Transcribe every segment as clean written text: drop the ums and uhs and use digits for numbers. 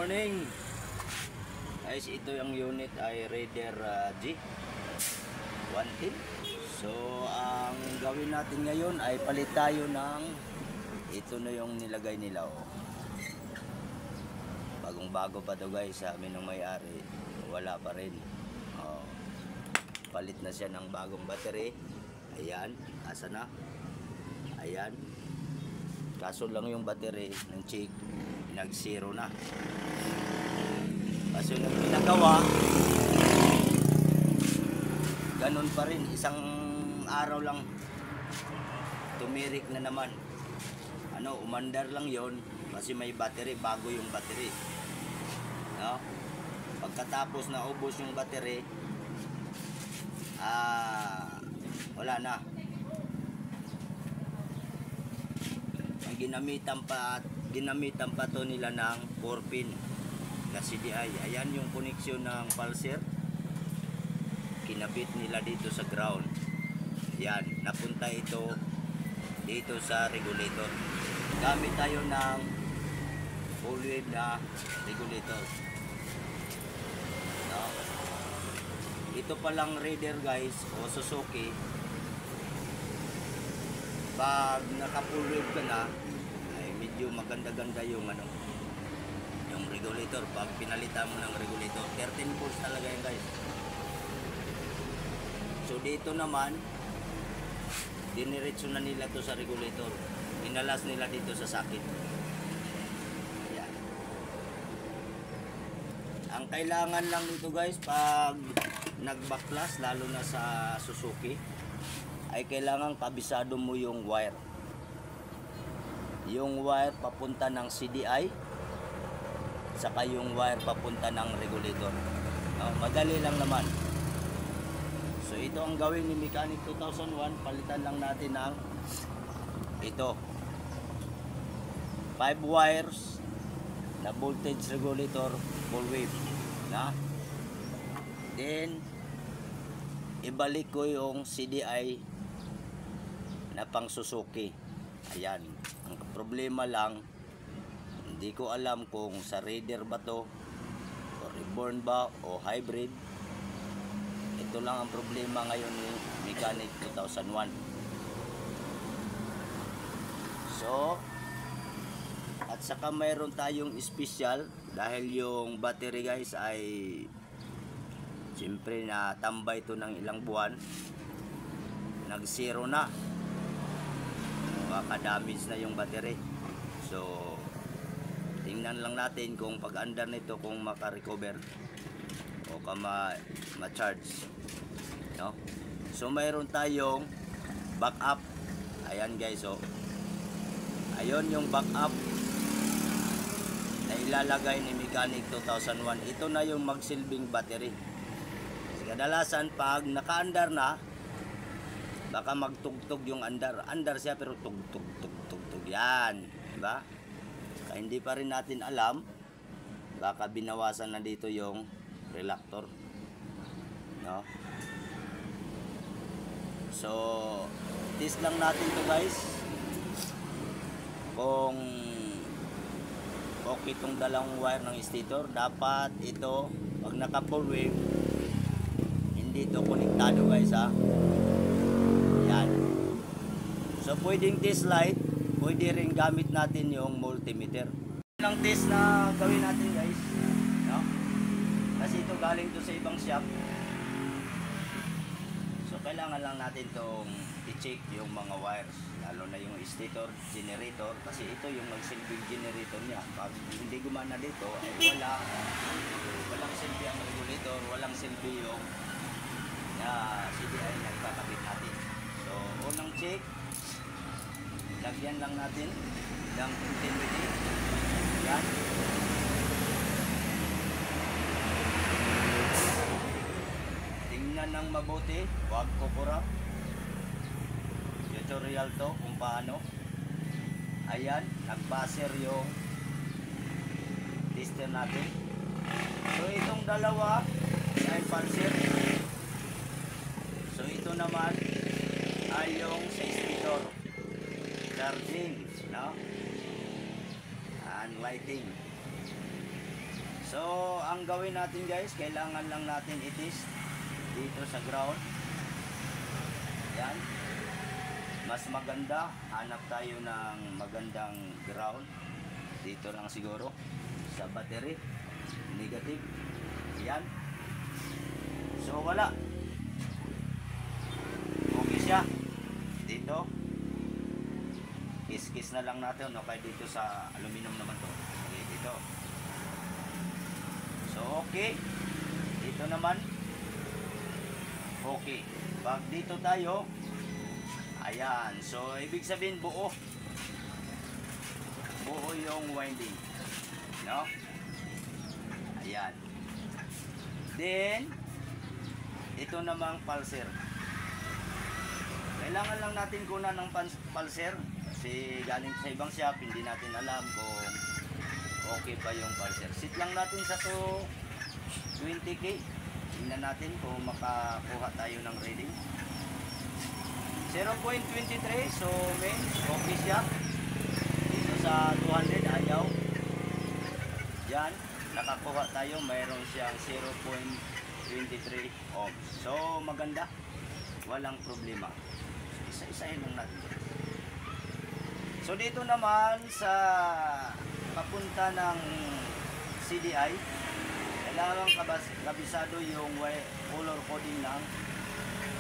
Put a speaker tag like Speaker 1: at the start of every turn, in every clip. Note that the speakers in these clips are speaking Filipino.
Speaker 1: morning guys, ito yung unit ay Raider G 110. So ang gawin natin ngayon ay palit tayo ng ito na yung nilagay nila, oh. Bagong bago pa to guys, sabi ng may-ari wala pa rin, oh. Palit na siya ng bagong battery. Ayan, asa na, ayan. Kaso lang yung battery ng chick nag-zero na. Kasi yung pinagawa ganun pa rin, isang araw lang tumirik na naman. Umandar lang yon kasi may battery, bago yung battery, no? Pagkatapos na ubos yung battery, wala na. Ang ginamitan pa to nila ng 4-pin na CDI. Ayan yung koneksyon ng pulser, kinabit nila dito sa ground. Yan, napunta ito dito sa regulator. Gamit tayo ng full wave na regulator, no? Ito palang Raider guys o Suzuki, pag naka full wave ka na ay medyo maganda-ganda yung yung regulator. Pag pinalitan mo ng regulator, 13 volts talaga yan guys. So dito naman diniretso na nila to sa regulator, inalas nila dito sa socket. Ayan. Ang kailangan lang dito guys, pag nagbaklas lalo na sa Suzuki, ay kailangan kabisado mo yung wire. Yung wire papunta ng CDI, saka yung wire papunta ng regulator. Madali lang naman. So ito ang gawin ni Mechanic 2001, palitan lang natin ng ito 5 wires na voltage regulator full wave, na then ibalik ko yung CDI na pang Suzuki. Ayan, ang problema lang, hindi ko alam kung sa Raider ba to o reborn ba o hybrid. Ito lang ang problema ngayon ni Mechanic 2001. So at saka mayroon tayong special dahil yung battery guys ay siyempre na tambay ito ng ilang buwan, nag-zero na, makaka-damage na yung battery. So tingnan lang natin kung pag-andar nito kung maka-recover o ma-charge, no? So mayroon tayong backup. Ayan guys, oh. Ayun yung backup na ilalagay ni Mechanic 2001. Ito na yung magsilbing battery. Kadalasan pag naka-andar na, baka magtugtog yung andar. Andar siya pero tugtog. Yan, diba? Kaya hindi pa rin natin alam, baka binawasan na dito yung reluctor, no? So test lang natin to guys kung okay itong dalawang wire ng stator. Dapat ito pag naka full wave hindi ito konektado guys, ha. Yan. So pwedeng test light, pwede rin gamit natin yung multimeter. Ang test na gawin natin guys, no? Kasi ito galing to sa ibang shop. So kailangan lang natin itong i-check yung mga wires, lalo na yung stator, generator, kasi ito yung magsilbing generator niya. Pag hindi gumana dito ay walang silbi ang regulator, walang silbi yung CDI na ikakabit natin. So unang check, lagyan lang natin ng continuity. Yan. Tingnan ng mabuti, huwag kukura. Tutorial to kung paano. Ayan, nag-buzzer yung tester natin. So itong dalawa ay pulser. So ito naman ay yung sa speaker charging, no? And lighting. So, ang gawin natin guys, kailangan lang natin i-test dito sa ground. Yan. Mas maganda, hanap tayo ng magandang ground. Dito lang siguro, sa battery. Negative. Yan. So, wala. Okay siya. Dito. Kiss-kiss na lang natin. Okay, dito sa aluminum naman to. Okay, dito. So, okay. Dito naman. Okay. Pag dito tayo, ayan. So, ibig sabihin buo. Buo yung winding. No? Ayan. Then, ito namang pulser. Kailangan lang natin kunan ng pulser. Kasi galing sa ibang shop, hindi natin alam kung okay pa yung pulser. Sit lang natin sa to 20K. Tingnan natin kung makakuha tayo ng reading. 0.23. So, main, okay siya. Dito sa 200, ayaw. Yan, nakakuha tayo. Mayroon siyang 0.23 ohms. So, maganda. Walang problema. Isa-isahin lang natin. So dito naman sa papunta ng CDI, kailangan kabisado yung color coding ng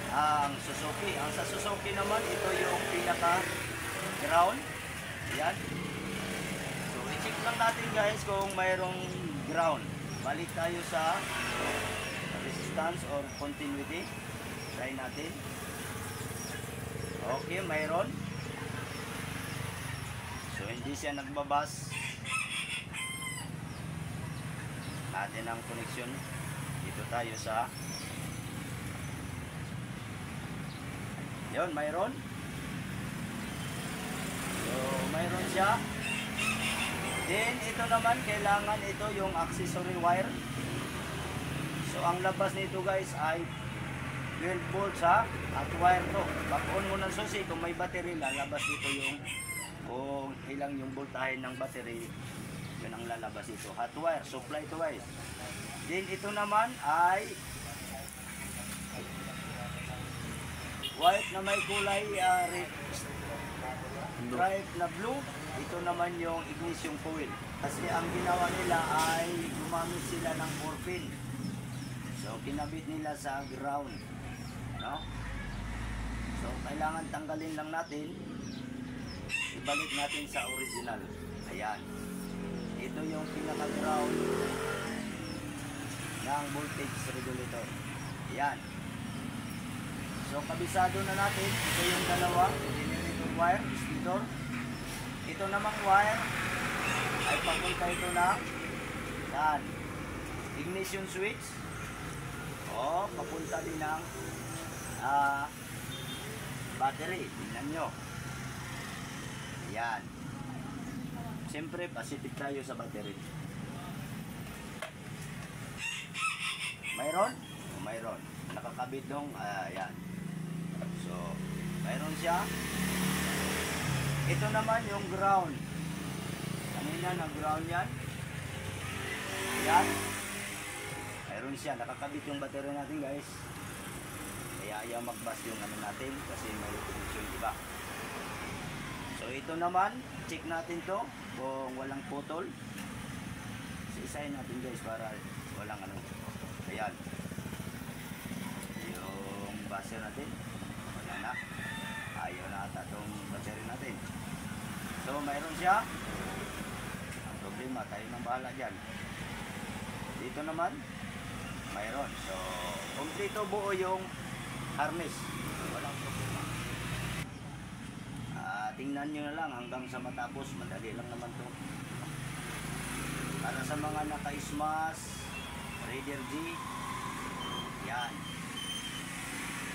Speaker 1: ang Suzuki. Ang sa Suzuki naman, ito yung pinaka ground. Yan. So i-check lang natin guys kung mayroong ground. Balik tayo sa resistance or continuity. Try natin. Okay, mayroon. So hindi siya nagbabas. Natin ang connection. Dito tayo sa yun, mayroon. So mayroon siya. Then ito naman, kailangan ito yung accessory wire. So ang labas nito guys ay 12 volts ha, at wire to. Pag on mo ng susi, kung may battery, lalabas dito yung kung ilang yung voltahe ng battery, yun ang lalabas ito. Hot wire, supply to wire. Then ito naman ay white na may kulay stripe na blue. Ito naman yung ignition coil. Kasi ang ginawa nila ay gumamit sila ng 4-pin. So kinabit nila sa ground. No? So kailangan tanggalin lang natin. Ibalik natin sa original. Ayan. Ito yung pinaka-ground ng voltage regulator. Ayan. So, kabisado na natin. Ito yung dalawa. Generator wire, speeder. Ito namang wire ay papunta ito na saan? Ignition switch. O, papunta din ng battery. Tingnan nyo. Ayan. Siyempre, positive tayo sa battery. Mayroon? Mayroon. Nakakabit dong. Ayan. So, mayroon siya. Ito naman yung ground. Kanina na ground yan. Ayan. Mayroon siya. Nakakabit yung battery natin guys. Kaya ayaw magbas yung ano natin kasi may connection, diba? So ito naman, check natin to kung walang putol. Isa-isahin natin guys para walang ano. Ayan. Yung buzzer natin. Wala na. Ayaw na ata itong battery natin. So mayroon siya. Ang problema, tayo nang bahala dyan. Dito naman, mayroon. So, kompleto buo yung harness. Walang problema. Tingnan nyo na lang hanggang sa matapos. Madali lang naman to. Para sa mga naka-smash, Raider G, yan.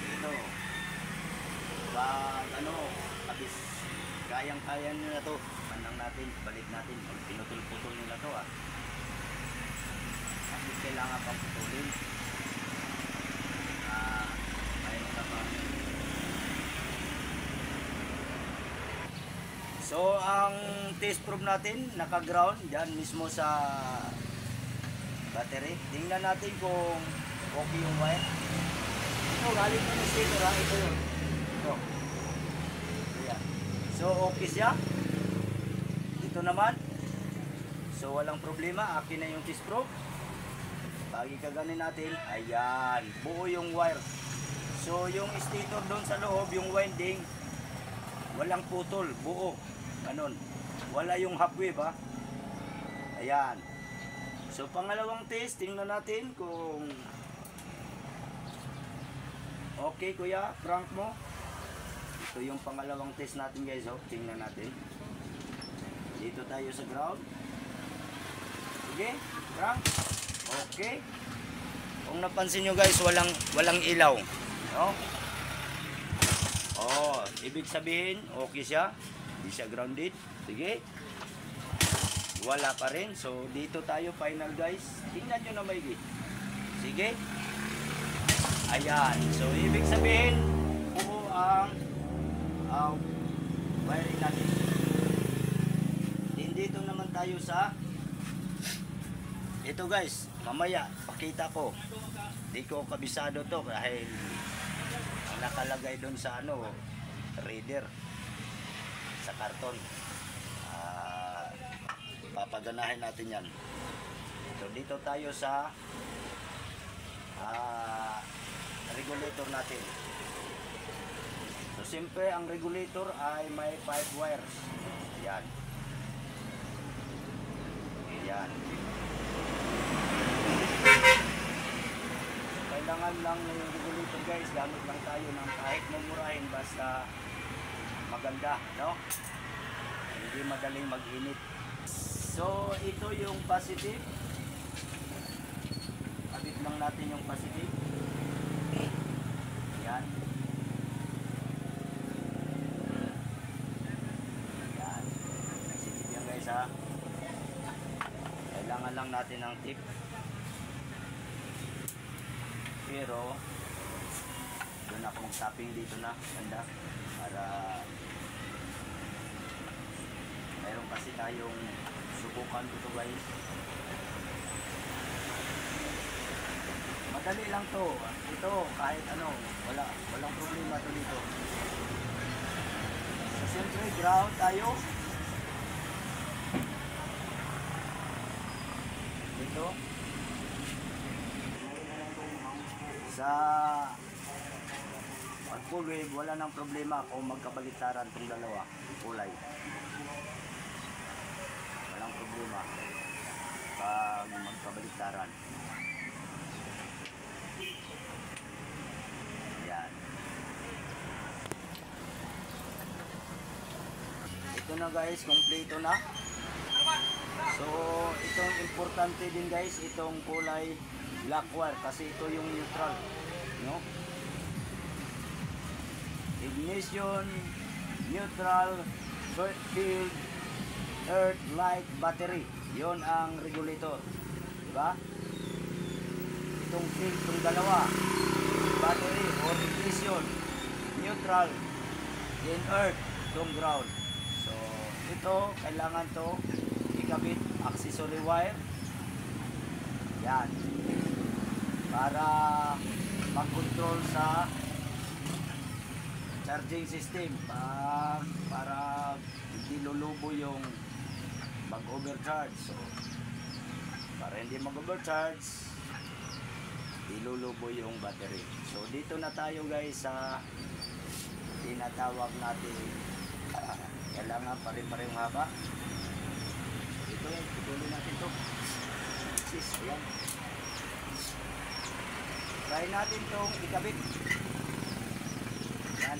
Speaker 1: Ito. Pag ano, kabis, kayang-kaya nyo na to. Manang natin, balik natin. Pag pinutol-putol nila to Kasi kailangan pang putulin. Mayroon na pa. So, ang test probe natin, naka-ground, dyan mismo sa battery. Tingnan natin kung okay yung wire. Ito, galing mo ng stator ha. Ito yun. Ito. Ayan. So, okay siya. Ito naman. So, walang problema. Akin na yung test probe. Pag ikaganin natin, ayan. Buo yung wire. So, yung stator doon sa loob, yung winding, walang putol. Buo. Ganon. Wala yung half wave ha. Ayan. So, pangalawang test, tingnan natin kung okay, kuya, crank mo. Ito yung pangalawang test natin, guys. Oh. Tingnan natin. Dito tayo sa ground. Sige, crank. Okay. Kung napansin nyo, guys, walang ilaw. No? Oh, ibig sabihin, okay siya. Hindi siya grounded. Sige. Wala pa rin. So, dito tayo final, guys. Tingnan nyo na maigi. Sige. Ayan. So, ibig sabihin, buo ang wiring natin. Dito naman tayo sa ito, guys. Mamaya, pakita ko. Di ko kabisado to dahil nakalagay doon sa reader sa karton. Papaganahin natin yan. So, dito tayo sa regulator natin. So, siyempre, ang regulator ay may 5 wires. Yan. Yan. Kailangan lang yung regulator, guys. Gamit lang tayo ng kahit mumurahin basta maganda, no? Hindi madaling mag-init. So, ito yung positive. Kabit lang natin yung positive. Yan. Yan. Positive yan, guys, ha. Kailangan lang natin ng tip. Pero, doon ako mag-tapping dito na. Ganda. Para mayroon kasi tayong subukan dito, guys. Madali lang to. Ito, kahit walang problema to dito. So, siyempre, ground tayo. Dito. Sa pag full wave, wala nang problema kung magkabaliktaran itong dalawa kulay. Walang problema pag magkabaliktaran. Yan. Ito na, guys, kompleto na. So, itong importante din, guys, itong kulay black wire kasi ito yung neutral, no? Ignition, neutral, field, earth, light, battery. Yon ang regulator, diba? Itong field, itong dalawa, battery or ignition, neutral, then earth, itong ground. So, ito, kailangan to ikabit accessory wire. Yan. Para mag-control sa charging system. Para hindi lulubo yung mag-overcharge. So, para hindi mag-overcharge, ilulubo yung battery. So, dito na tayo, guys, sa tinatawag natin kailangan pare-parehong haba. Ito yan, ituloy natin to. Ayan. Try natin itong ikabit. Yan.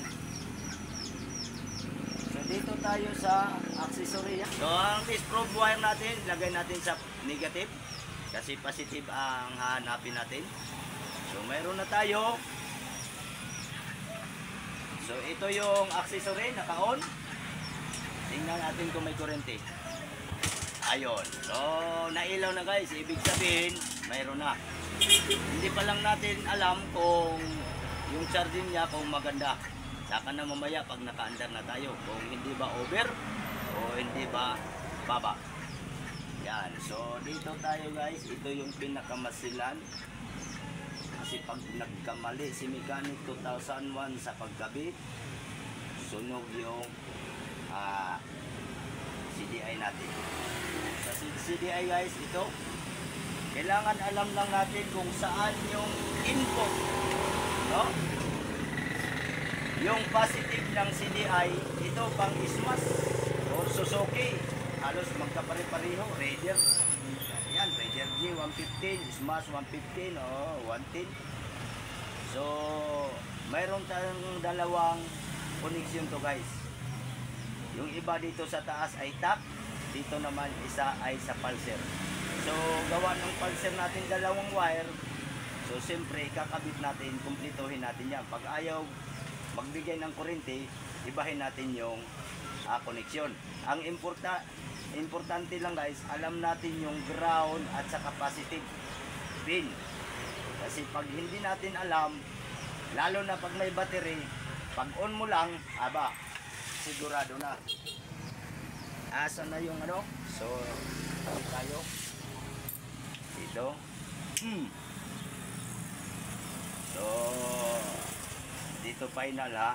Speaker 1: So, dito tayo sa accessory. So, ang test probe wire natin, lagay natin sa negative. Kasi positive ang hanapin natin. So, mayroon na tayo. So, ito yung accessory, naka-on. Tingnan natin kung may kurente. Ayun. So, nailaw na, guys. Ibig sabihin, mayroon na. Hindi pa lang natin alam kung yung charging niya kung maganda. Saka na mamaya pag naka-under na tayo. Kung hindi ba over o hindi ba baba. Yan. So, dito tayo guys. Ito yung pinakamasilan. Kasi pag nagkamali si mechanic 2001 sa pagkabit, sunog yung CDI natin. Sa CDI guys, ito, kailangan alam lang natin kung saan yung input, no? Yung positive ng CDI, ito pang Ismas o Suzuki, halos magkapare-pareho. Raider, yan, Raider G 115, Ismas 115 o 110. So, mayroon tayong dalawang connection to guys. Yung iba dito sa taas ay tap, dito naman isa ay sa pulser. So, gawa ng pulser natin dalawang wire. So, siyempre, kakabit natin, kumplituhin natin yan. Pag ayaw magbigay ng kuryente, ibahin natin yung koneksyon. Ang importante lang guys, alam natin yung ground at saka positive pin. Kasi pag hindi natin alam, lalo na pag may battery, pag on mo lang, aba, sigurado na. Asa na yung ano? So, tayo dito. So, dito final ha.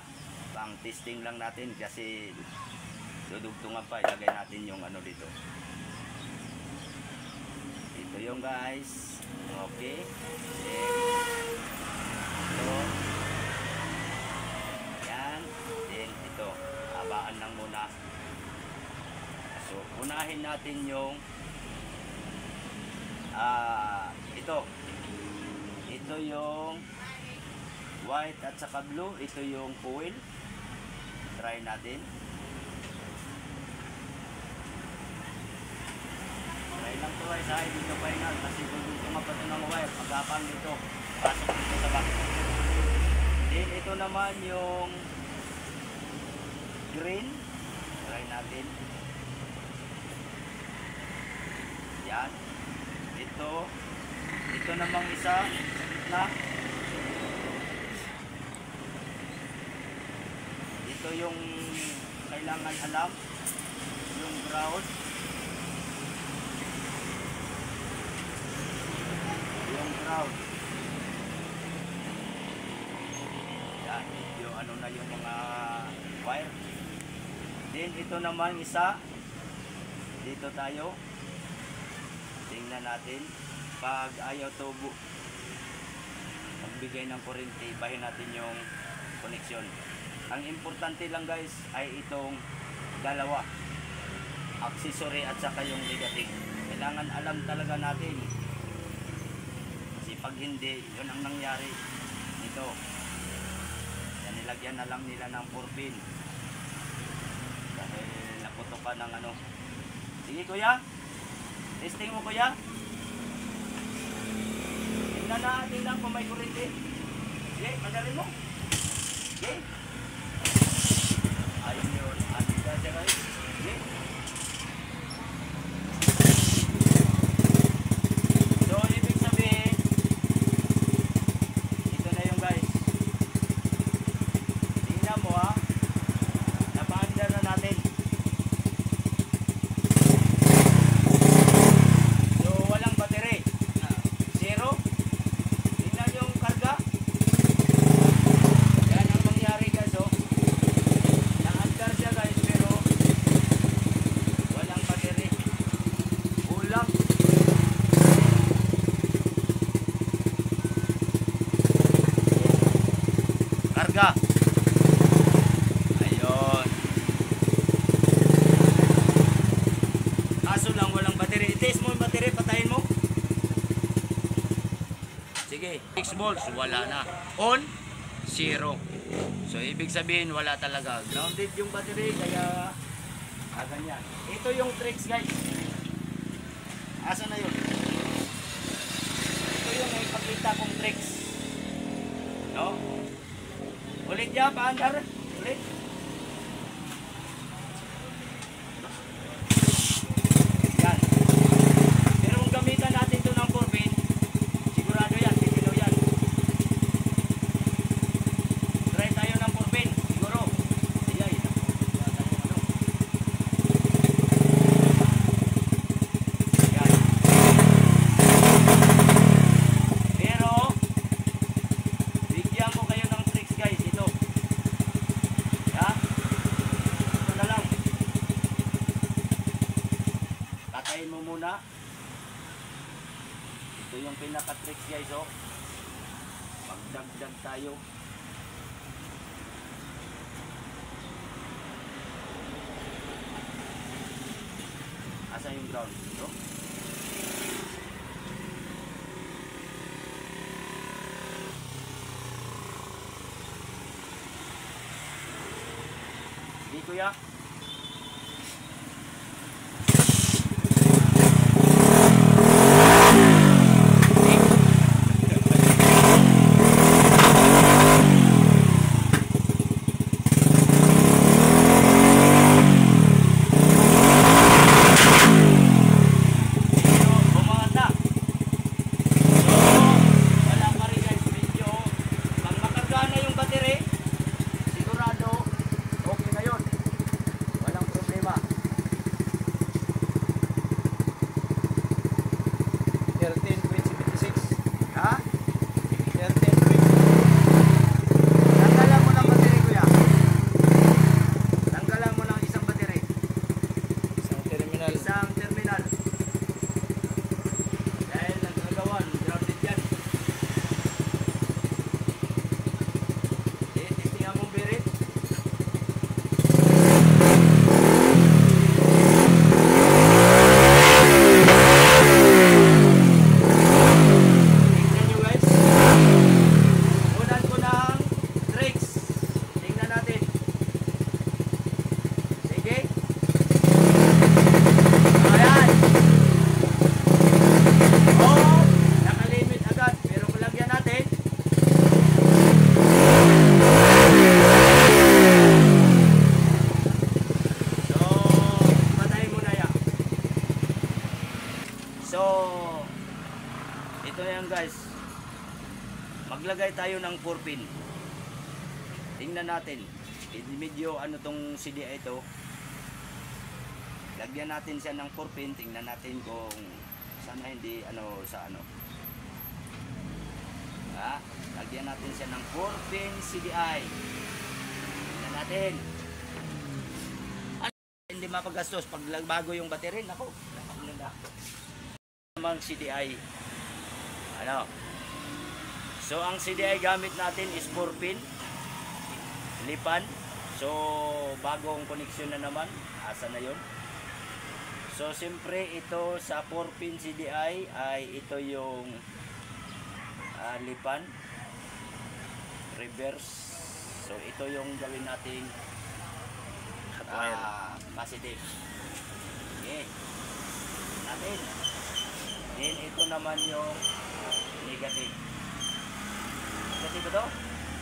Speaker 1: Pang testing lang natin kasi dudugtungan pa. Ilagay natin yung ano dito. Ito yung guys. Okay. Ito. Yan. Then ito. Habaan lang muna. So, unahin natin yung ito yung white at saka blue. Ito yung coil. Try natin. Try lang to guys ha. Hindi ko final kasi kung dito mapato ng wire, magapang dito. Pasok dito sa back. Then ito naman yung green. Try natin. Yan. Ito namang isa na. Ito yung kailangan alam, yung ground, yan, yung ano na yung mga wire. Then ito naman isa, dito tayo, tingnan natin. Pag ayaw tubo magbigay ng kuryente, ibahin natin yung connection. Ang importante lang guys ay itong dalawa, accessory at saka yung negative. Kailangan alam talaga natin. Kasi pag hindi, yun ang nangyari nito. Yan, nilagyan na lang nila ng 4 pin. Dahil naputokan ng ano. Sige kuya, testing mo kuya. Tingnan natin kung may kuryente. Sige, pagarin mo. Sige. Ayun yun. Atin ka siya guys. Sige. So, ibig sabihin, ito na yung guys. Tingnan mo ha. Napaandar na natin. So, walang battery. Zero. Tingnan yung karga. Yan ang mangyari guys oh. Naandar siya guys pero walang battery. Kulang. Karga. Ayun. Kaso lang walang battery. I-test mo yung battery, patayin mo. Sige, 6 volts, wala na. On, 0. So, ibig sabihin, wala talaga. Grounded yung battery, kaya ganyan. Ito yung tricks guys. Asa na yun? Ito yung ipakita kong tricks. No? Ulit yan, paandar. Ulit. Yan. Pero kung gamitan natin ito ng 4 pin, sigurado yan, titilo yan. Try tayo ng 4 pin, siguro. Ayay. Ito yung pinaka-tricks guys, oh. Magdagdag tayo. Asa yung ground? Ito? Di kuya? Ito yan guys, maglagay tayo ng 4 pin. Tingnan natin, medyo ano tong CDI ito. Lagyan natin siya ng 4 pin, tingnan natin kung sana hindi ano sa ano. Lagyan natin siya ng 4 pin CDI. Tingnan natin. Hindi mapagastos pag bago yung battery, nako. Namang CDI. Ano? So ang CDI gamit natin is 4 pin lipan. So bagong koneksyon na naman. Asa na 'yon? So siyempre ito sa 4 pin CDI ay ito yung lipan reverse. So ito yung gawin nating positive. Okay. Natin. Then ito naman yung negative. Negative ba ito?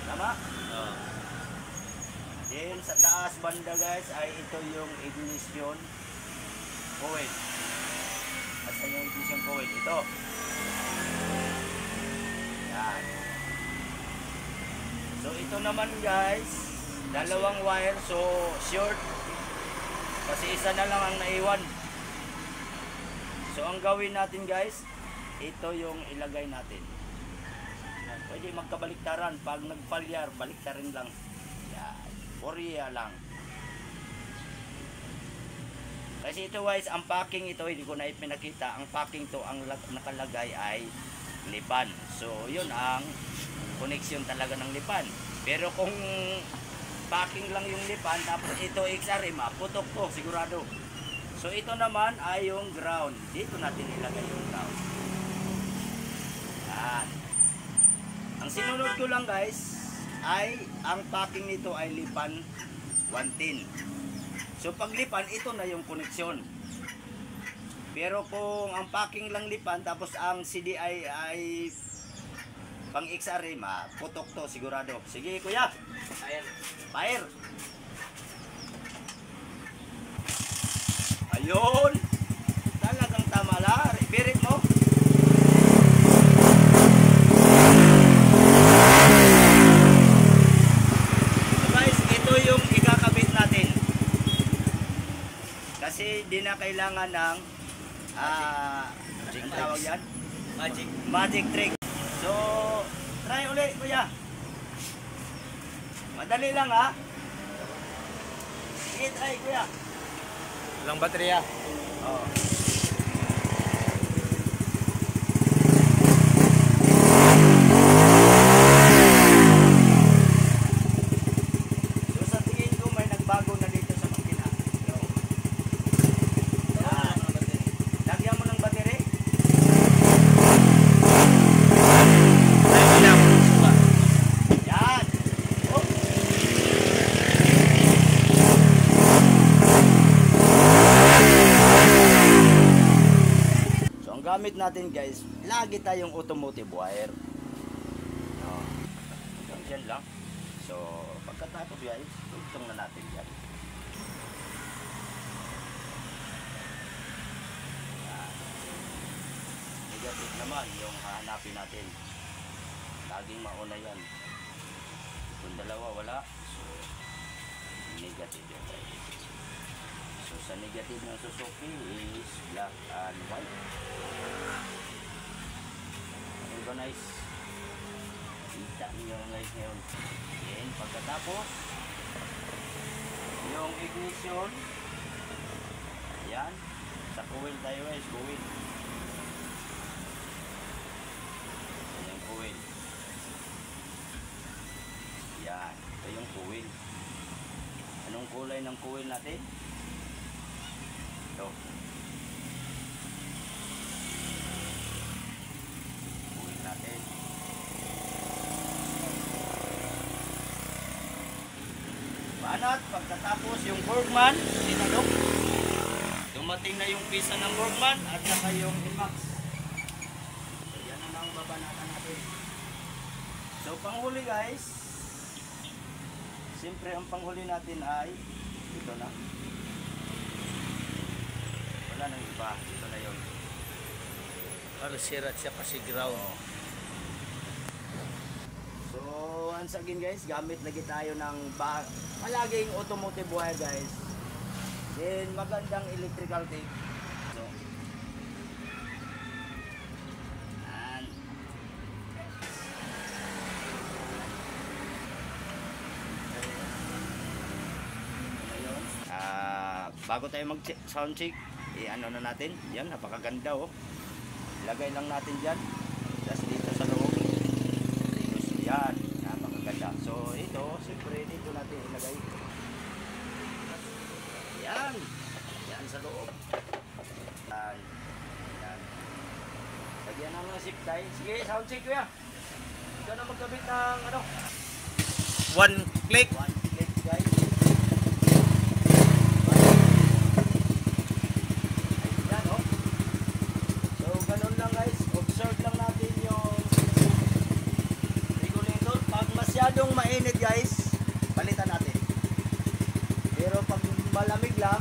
Speaker 1: Tama? Oo. Then sa taas banda guys ay ito yung ignition coil. Asa yung ignition coil? Ito. Yan. So ito naman guys, dalawang wire, so short. Kasi isa na lang ang naiwan. So ang gawin natin guys, ito yung ilagay natin. Pwede magkabaliktaran. Pag nagpalyar, baliktarin lang. Yan. Korea lang. Kasi ito guys, ang packing ito, hindi ko na ipinakita. Ang packing to, ang nakalagay ay lipan. So yun ang connection talaga ng lipan. Pero kung packing lang yung lipan, tapos ito XRM, putok to, sigurado. So ito naman ay yung ground. Dito natin ilagay yung ground. Yan. Ang sinunod ko lang guys ay ang packing nito ay lipan 110. So pag lipan, ito na yung koneksyon. Pero kung ang packing lang lipan tapos ang CDI ay pang XRM, putok to sigurado. Sige kuya. Fire. Fire. Ayun. Talagang tama la. Repeat mo. So guys, ito yung ikakabit natin. Kasi di na kailangan ng ang tawag yan? Magic trick. So, try ulit kuya. Madali lang ha. Sige, try kuya.
Speaker 2: Ilang baterya?
Speaker 1: Oo. natin guys, lagi tayong automotive wire. No. Hanggang dyan lang. So, pagkatapos guys, tugtong na natin yan. Negative naman yung hahanapin natin. Laging mauna yan. Kung dalawa wala, so negative yan guys. So sa negative ng Suzuki is black and white. Ano ba nice? Kita niyo guys ngayon. Then pagkatapos, yung ignition, yan. Sa coil tayo guys, coil. Yan coil. Yan, ito yung coil. Anong kulay ng coil natin? Ito. Coil natin. Banat, pagkatapos yung Borgman, sinalok. Dumating na yung pisa ng Borgman at saka yung IMAX. So yan na ang babanatan natin. So panghuli guys, siyempre ang panghuli natin ay ito na. Wala nang iba, ito na yun.
Speaker 2: Para sirat siya kasi ground.
Speaker 1: So once again guys, gamit lagi tayo ng palaging automotive wire guys. Then magandang electrical tape. So, and bago tayo mag sound check, ano na natin, yan napakaganda oh. Ilagay lang natin dyan, just dito sa loob. Dito yan, napakaganda. So ito, siyempre dito natin ilagay. Yan, yan sa loob. Yan, yan. Lagyan na ng zip tie. Sige, sound check kuya. Ikaw na magkabit ng ano?
Speaker 2: One click.
Speaker 1: One click guys. Ayan oh. So ganun lang guys. Observe lang natin yung regulator. Pag masyadong mainit guys, palitan natin. Pero pag malamig lang,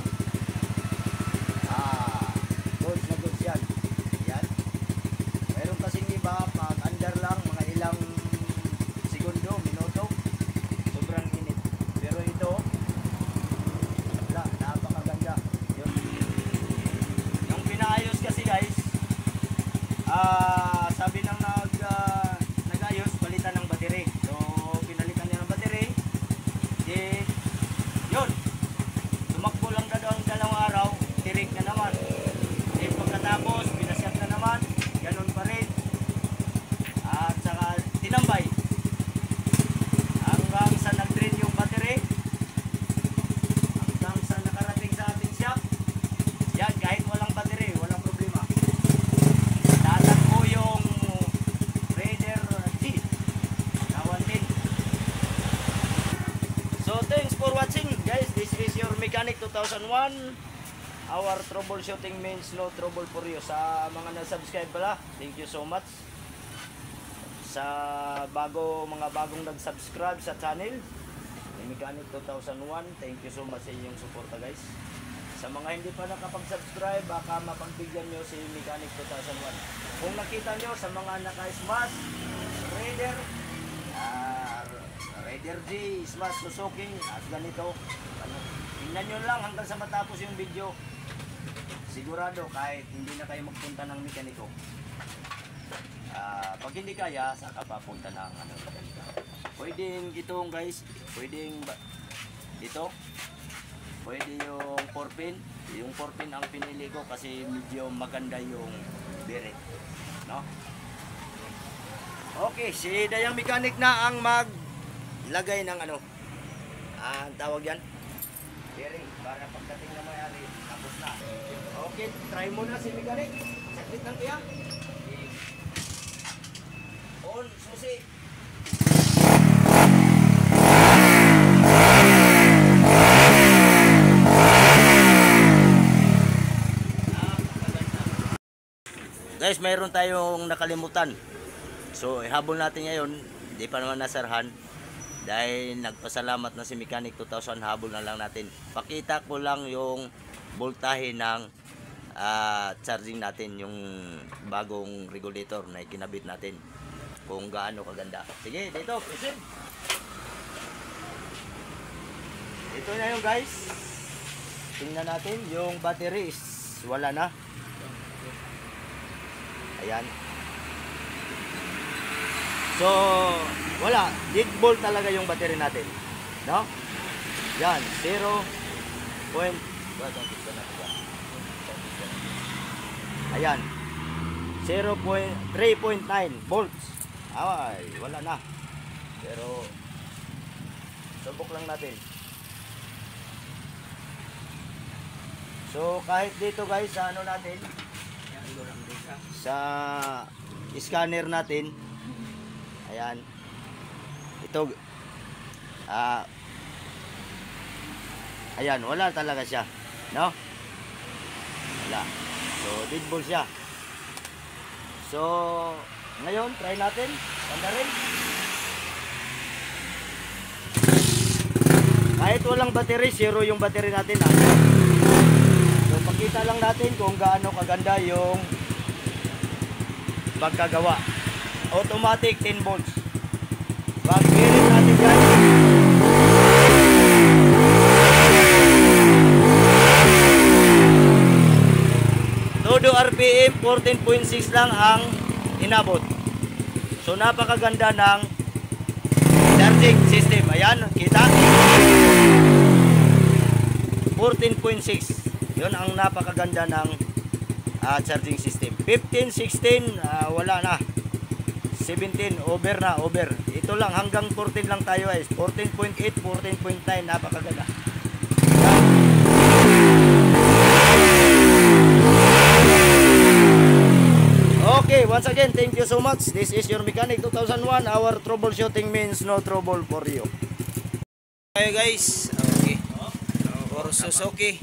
Speaker 1: goods na goods yan. Yan. Meron kasing iba, pag under lang, mga ilang segundo, minuto, sobrang init. Pero ito, wala, napakaganda. Yun. Yung pinaayos kasi guys, sabi ng nag-ayos, palitan ng battery. So, pinalitan niya ng battery. Then, yun. Tumakbo lang na doon dalawang araw, tirik na naman. Eh pagkatapos, pinasyat na naman, ganun pa rin. At saka tinambay. Hanggang sa nag-drain yung battery, hanggang sa nakarating sa ating shop, yan, kahit walang battery, walang problema. Tatagpo yung Raider G na 110. So thanks for watching guys. This is your Mechanic 2001. Our troubleshooting means no trouble for you. Sa mga na-subscribe pala, thank you so much. Sa mga bagong nag-subscribe sa channel ni Mechanic 2001, thank you so much sa inyong suporta guys. Sa mga hindi pa nakapag-subscribe, baka mapagbigyan nyo si Mechanic 2001. Kung nakita nyo sa mga naka-smash Raider, Raider G, Smash Suzuki, at ganito, tingnan nyo lang hanggang sa matapos yung video. Sigurado kahit hindi na kayo magpunta ng mekaniko, pag hindi kaya, saka papunta ng mekaniko. Pwedeng itong guys, pwedeng ito, pwede yung 4-pin. Yung 4-pin ang pinili ko kasi medyo maganda yung bearing, no? Okay, si Dayang Mechanic na ang maglagay ng ang tawag yan, bearing, para pagdating na may-ari, tapos na. Okay, try mo na si Mechanic. Sakit lang kaya. On, susi. guys, mayroon tayong nakalimutan. So ihabol natin ngayon, hindi pa naman nasarhan. Dahil nagpasalamat na si Mechanic 2000, habol na lang natin. Pakita ko lang yung voltahe ng charging natin, yung bagong regulator na ikinabit natin. Kung gaano kaganda. Sige, dito, proceed. Ito na yung guys. Tingnan natin, yung battery is wala na. Ayan. So, wala. Dead bolt talaga yung battery natin. No? Yan, 0. Ayan. 3.9 volts. Ay, wala na. Pero subok lang natin. So kahit dito guys sa ano natin, sa scanner natin, ayan, ito ayan, wala talaga siya, no? Wala. So dead ball siya. So ngayon try natin pandarin. Kahit walang battery, zero yung battery natin. So pakita lang natin kung gaano kaganda yung pagkagawa. Automatic 10 volts. Pag-irin natin yan. Todo RPM 14.6 lang ang inabot. So napakaganda ng charging system. Ayan, kita? 14.6. Yun ang napakaganda ng charging system. 15, 16, wala na. 17, over na, over. Ito lang, hanggang 14 lang tayo guys. 14.8, 14.9, napakaganda. Okay, once again, thank you so much. This is your Mechanic 2001. Our troubleshooting means no trouble for you.
Speaker 2: Okay guys, okay. For Suzuki.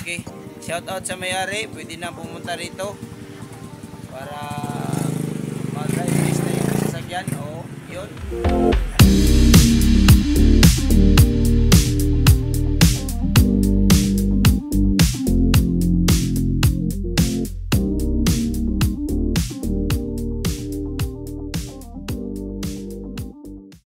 Speaker 2: Okay. Shout out sa may-ari, pwede na pumunta rito para